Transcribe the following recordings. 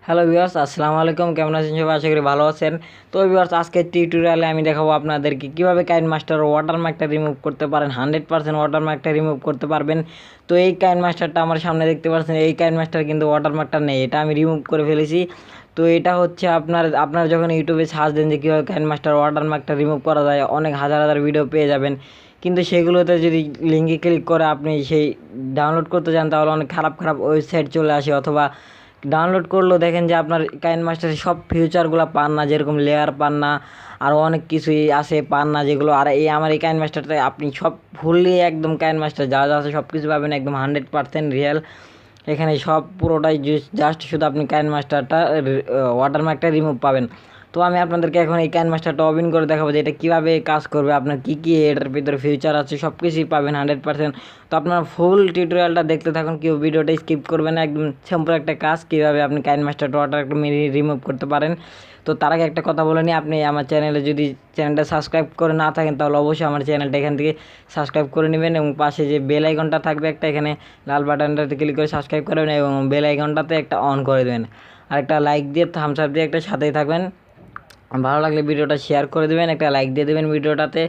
Hello viewers, আসসালামু আলাইকুম। কেমন আছেন সবাই? আশা করি ভালো আছেন। তো ভিউয়ার্স, আজকের টিউটোরিয়ালে আমি দেখাবো আপনাদেরকে কিভাবে কাইনমাস্টার ওয়াটারমার্কটা রিমুভ করতে পারেন। 100% ওয়াটারমার্কটা রিমুভ করতে পারবেন। তো এই কাইনমাস্টারটা আমার সামনে দেখতে পাচ্ছেন, এই কাইনমাস্টার কিন্তু ওয়াটারমার্কটা নেই, এটা আমি রিমুভ করে ফেলেছি। তো এটা হচ্ছে আপনার যখন ইউটিউবে সার্চ দেন যে কীভাবে কাইনমাস্টার ওয়াটারমার্কটা রিমুভ করা যায়, অনেক হাজার হাজার ভিডিও পেয়ে যাবেন। কিন্তু সেগুলোতে যদি লিঙ্কে ক্লিক করে আপনি সেই ডাউনলোড করতে যান, তাহলে অনেক খারাপ খারাপ ওয়েবসাইট চলে আসে, অথবা ডাউনলোড করলেও দেখেন যে আপনার কাইনমাস্টারে সব ফিউচারগুলো পান না, যেরকম লেয়ার পান না, আরও অনেক কিছুই আছে পান না যেগুলো। আর আমার এই কাইনমাস্টারটা আপনি সব ফুললি একদম কাইনমাস্টার যা যা আছে সব কিছু পাবেন, একদম 100% রিয়েল। এখানে সব পুরোটাই জাস্ট শুধু আপনি কাইনমাস্টারটা ওয়াটারমার্কটা রিমুভ পাবেন। তো আমি আপনাদেরকে এখন এই কাইনমাস্টারটা ওপেন করে দেখাবো যে এটা কীভাবে কাজ করবে, আপনার কী কী এটার ভিতরে ফিউচার আছে সব কিছুই পাবেন 100%। তো আপনারা ফুল টিউটোরিয়ালটা দেখতে থাকুন, কেউ ভিডিওটা স্কিপ করবেন না। একদম সিম্পল একটা কাজ, কীভাবে আপনি কাইনমাস্টারটা ওয়াটারমার্কটা রিমুভ করতে পারেন। তো তার আগে একটা কথা বলে নিই, আপনি আমার চ্যানেলে যদি চ্যানেলটা সাবস্ক্রাইব করে না থাকেন, তাহলে অবশ্যই আমার চ্যানেলটা এখান থেকে সাবস্ক্রাইব করে নেবেন, এবং পাশে যে বেল আইকনটা থাকবে একটা, এখানে লাল বাটনটাতে ক্লিক করে সাবস্ক্রাইব করবেন এবং বেল আইকনটাতে একটা অন করে দেবেন। আর একটা লাইক দিয়ে, থামস আপ দিয়ে একটা সাথেই থাকবেন। ভালো লাগলে ভিডিওটা শেয়ার করে দেবেন, একটা লাইক দিয়ে দেবেন ভিডিওটাতে।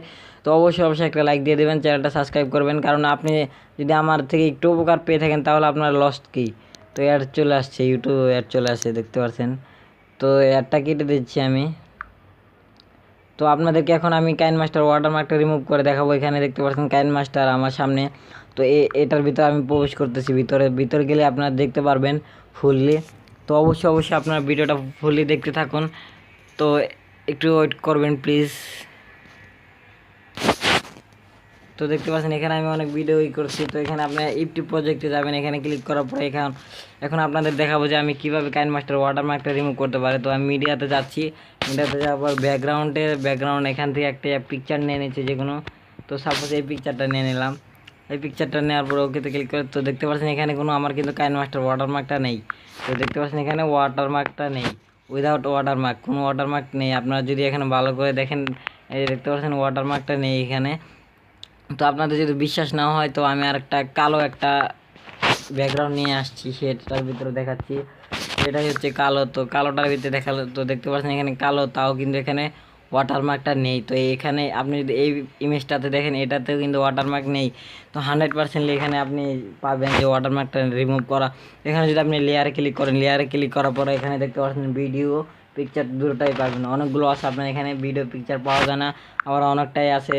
তো অবশ্যই একটা লাইক দিয়ে দেবেন, চ্যানেলটা সাবস্ক্রাইব করবেন, কারণ আপনি যদি আমার থেকে একটু উপকার পেয়ে থাকেন তাহলে আপনার লস্ট কী। তো অ্যাড চলে আসছে, ইউটিউব অ্যাড চলে আসছে, দেখতে পাচ্ছেন। তো অ্যাডটা কেটে দিচ্ছি আমি। তো আপনাদেরকে এখন আমি কাইনমাস্টার ওয়াটারমার্কটা রিমুভ করে দেখাবো। এখানে দেখতে পাচ্ছেন কাইনমাস্টার আমার সামনে। তো এটার ভিতরে আমি প্রবেশ করতেছি, ভিতরে গেলে আপনারা দেখতে পারবেন ফুললি। তো অবশ্যই আপনার ভিডিওটা ফুললি দেখতে থাকুন। তো একটু ওয়েট করবেন প্লিজ। তো দেখতে পাচ্ছেন এখানে আমি অনেক ভিডিও করছি। তো এখানে আপনার ইপটি প্রজেক্টে যাবেন, এখানে ক্লিক করার পরে এখন আপনাদের দেখাবো যে আমি কীভাবে কাইনমাস্টার ওয়াটারমার্কটা রিমুভ করতে পারি। তো আমি মিডিয়াতে যাচ্ছি, মিডিয়াতে যাওয়ার পর ব্যাকগ্রাউন্ড এখান থেকে একটা পিকচার নিয়ে নিচ্ছি যে কোনো। তো সাপোজ এই পিকচারটা নিয়ে নিলাম। এই পিকচারটা নেওয়ার পর ওকেতে ক্লিক করে, তো দেখতে পাচ্ছেন এখানে কোনো আমার কিন্তু কাইনমাস্টার ওয়াটারমার্কটা নেই। তো দেখতে পাচ্ছেন এখানে ওয়াটারমার্কটা নেই, উইদাউট ওয়াটারমার্ক, কোনো ওয়াটারমার্ক নেই। আপনারা যদি এখানে ভালো করে দেখেন, এই দেখতে পাচ্ছেন ওয়াটারমার্কটা নেই এখানে। তো আপনাদের যদি বিশ্বাস না হয়, তো আমি আর একটা কালো একটা ব্যাকগ্রাউন্ড নিয়ে আসছি, সেটার ভিতরে দেখাচ্ছি। এটাই হচ্ছে কালো। তো কালোটার ভিতরে দেখালো, তো দেখতে পাচ্ছেন এখানে কালো, তাও কিন্তু এখানে ওয়াটারমার্কটা নেই। তো এখানে আপনি যদি এই ইমেজটাতে দেখেন, এটাতেও কিন্তু ওয়াটারমার্ক নেই। তো 100% এখানে আপনি পাবেন যে ওয়াটারমার্কটা রিমুভ করা। এখানে যদি আপনি লেয়ারে ক্লিক করেন, লেয়ারে ক্লিক করার পরে এখানে দেখতে পাচ্ছেন ভিডিও পিকচার দুটোটাই পাবেন। অনেকগুলো আছে আপনার এখানে, ভিডিও পিকচার পাওয়া যায় না। আবার অনেকটাই আছে,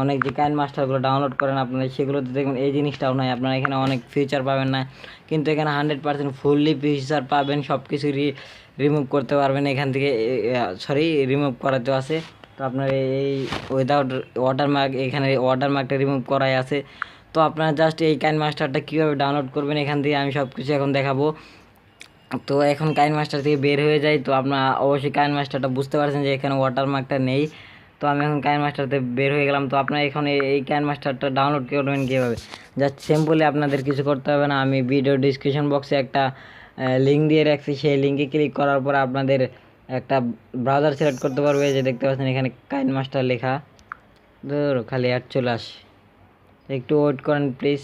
অনেক যে কাইনমাস্টারগুলো ডাউনলোড করেন আপনারা, সেগুলোতে দেখবেন এই জিনিসটাও নাই, আপনারা এখানে অনেক ফিচার পাবেন না। কিন্তু এখানে 100% ফুললি ফিচার পাবেন, সব কিছু রিমুভ করতে পারবেন এখান থেকে। রিমুভ করাতে আছে। তো আপনার এই উইদাউট ওয়াটারমার্ক, এখানে ওয়াটারমার্কটা রিমুভ করাই আছে। তো আপনারা জাস্ট এই কাইনমাস্টারটা কীভাবে ডাউনলোড করবেন এখান থেকে আমি সব কিছু এখন দেখাবো। তো এখন কাইনমাস্টার থেকে বের হয়ে যায়। তো আপনারা অবশ্যই কাইনমাস্টারটা বুঝতে পারছেন যে এখানে ওয়াটারমার্কটা নেই। তো আমি এখন কাইনমাস্টারতে বের হয়ে গেলাম। তো আপনারা এখন এই কাইনমাস্টারটা ডাউনলোড করবেন কীভাবে, জাস্ট সিম্পলি আপনাদের কিছু করতে হবে না। আমি ভিডিও ডিসক্রিপশন বক্সে একটা লিঙ্ক দিয়ে রাখছি, সেই লিঙ্কে ক্লিক করার পর আপনাদের একটা ব্রাউজার সিলেক্ট করতে পারবে, যে দেখতে পাচ্ছেন এখানে কাইনমাস্টার লেখা। ধরো খালি অ্যাড চলে আসে, একটু ওয়েট করেন প্লিজ।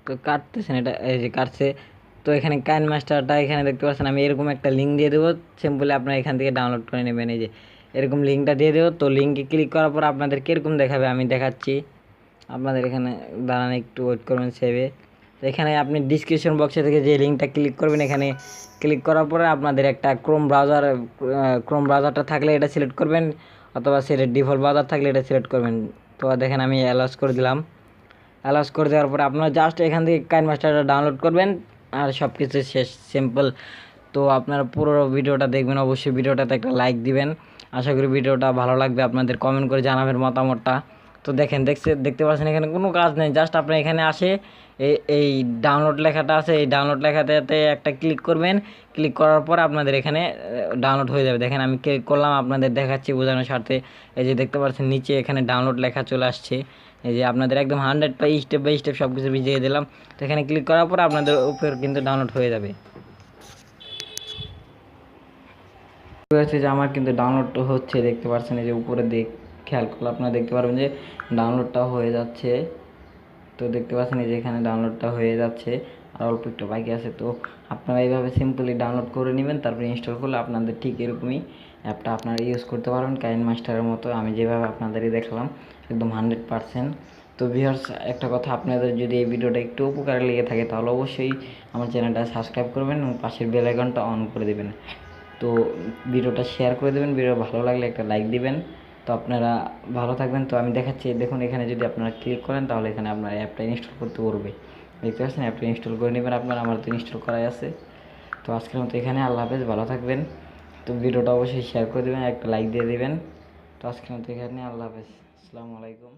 তো কাটতেছেন, এটা এই যে কাটছে। তো এখানে কাইনমাস্টারটা এখানে দেখতে পাচ্ছেন, আমি এরকম একটা লিঙ্ক দিয়ে দেবো, সিম্পলি আপনারা এখান থেকে ডাউনলোড করে নেবেন। এই যে এরকম লিঙ্কটা দিয়ে দেবো। তো লিঙ্কে ক্লিক করার পর আপনাদের কীরকম দেখাবে আমি দেখাচ্ছি আপনাদের। এখানে দাঁড়ান, একটু ওয়েট করবেন সেভে। তো এখানে আপনি ডিসক্রিপশন বক্সে থেকে যে লিঙ্কটা ক্লিক করবেন, এখানে ক্লিক করার পরে আপনাদের একটা ক্রোম ব্রাউজারটা থাকলে এটা সিলেক্ট করবেন, অথবা সেটা ডিফল্ট ব্রাউজার থাকলে এটা সিলেক্ট করবেন। তো দেখেন আমি অ্যালাউস করে দিলাম। অ্যালাউস করে দেওয়ার পরে আপনারা জাস্ট এখান থেকে কাইনমাস্টারটা ডাউনলোড করবেন, আর সব কিছু শেষ, সিম্পল। তো আপনারা পুরো ভিডিওটা দেখবেন, অবশ্যই ভিডিওটাতে একটা লাইক দিবেন। আশা করি ভিডিওটা ভালো লাগবে, আপনাদের কমেন্ট করে জানাবেন মতামতটা। তো দেখতে পাচ্ছেন এখানে কোনো কাজ নেই, জাস্ট আপনি এখানে আসে এই ডাউনলোড লেখাটা আছে, এই ডাউনলোড লেখাটাতে একটা ক্লিক করবেন। ক্লিক করার পর আপনাদের এখানে ডাউনলোড হয়ে যাবে। দেখেন আমি ক্লিক করলাম, আপনাদের দেখাচ্ছি বোঝানোর স্বার্থে। এই যে দেখতে পাচ্ছেন নিচে এখানে ডাউনলোড লেখা চলে আসছে। এই যে আপনাদের একদম 100 স্টেপ বাই স্টেপ সব কিছু বুঝিয়ে দিলাম। তো এখানে ক্লিক করার পর আপনাদের উপর কিন্তু ডাউনলোড হয়ে যাবে। যে আমার কিন্তু ডাউনলোড হচ্ছে, দেখতে পাচ্ছেন এই যে উপরে খেয়াল করলে আপনারা দেখতে পারবেন যে ডাউনলোডটা হয়ে যাচ্ছে। তো দেখতে পাচ্ছেন এই যে এখানে ডাউনলোডটা হয়ে যাচ্ছে, আর অল্প একটু বাকি আছে। তো আপনারা এইভাবে সিম্পলি ডাউনলোড করে নেবেন, তারপরে ইনস্টল করলে আপনাদের ঠিক এরকমই অ্যাপটা আপনারা ইউজ করতে পারবেন কাইন মাস্টারের মতো। আমি যেভাবে আপনাদেরই দেখলাম একদম 100%। তো ভিউয়ার্স, একটা কথা, আপনাদের যদি এই ভিডিওটা একটু উপকারে লেগে থাকে তাহলে অবশ্যই আমার চ্যানেলটা সাবস্ক্রাইব করবেন এবং পাশের বেল আইকনটা অন করে দেবেন। তো ভিডিওটা শেয়ার করে দেবেন, ভিডিও ভালো লাগলে একটা লাইক দিবেন। তো আপনারা ভালো থাকবেন। তো আমি দেখাচ্ছি, দেখুন এখানে যদি আপনারা ক্লিক করেন তাহলে এখানে আপনার অ্যাপটা ইনস্টল করতে পারবে। দেখতে পাচ্ছেন, অ্যাপটা ইনস্টল করে নেবেন আপনার, আমার তো ইনস্টল করাই আছে। তো আজকের মতো এখানে, আল্লাহ হাফেজ, ভালো থাকবেন। তো ভিডিওটা অবশ্যই শেয়ার করে দেবেন, একটা লাইক দিয়ে দেবেন। তো আজকের মতো এখানে, আল্লাহ হাফেজ, আসসালামু আলাইকুম।